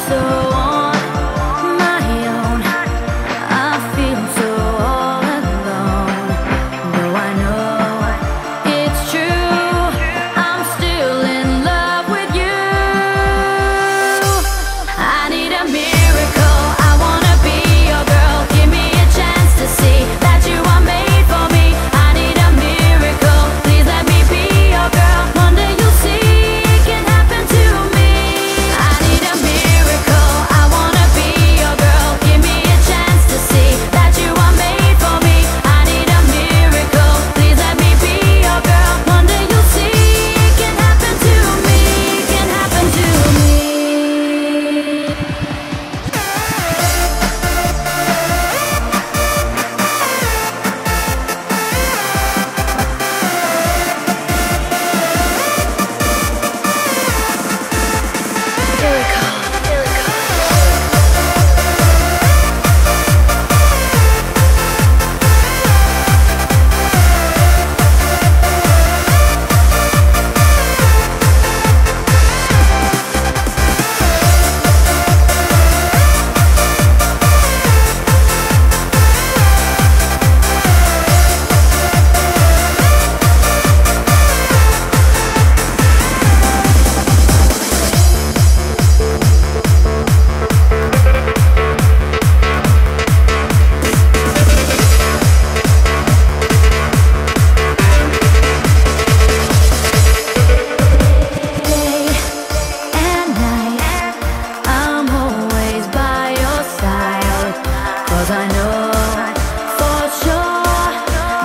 so on my own. I feel so all alone. Though I know it's true, I'm still in love with you. I need a miracle. I wanna be your girl. Give me a chance to see that you are made for me. I need a miracle. Please let me be your girl. One day you'll see it can happen to me. I need a miracle. I wanna be your girl. Give me a chance to see that you are made for me. I need a miracle. Please let me be your girl. One day you'll see it can happen to me. Can happen to me. I know for sure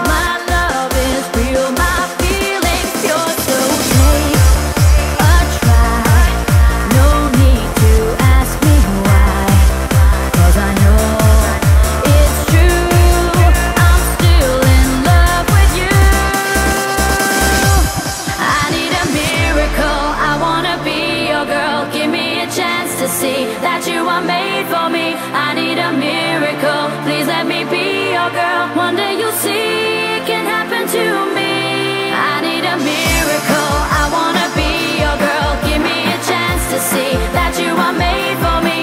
my love is real, my feelings pure. So take a try, no need to ask me why, 'cause I know it's true, I'm still in love with you. I need a miracle, I wanna be your girl. Give me a chance to see that you are made for me. I need a miracle, please let me be your girl. One day you'll see it can happen to me. I need a miracle, I wanna be your girl. Give me a chance to see that you are made for me.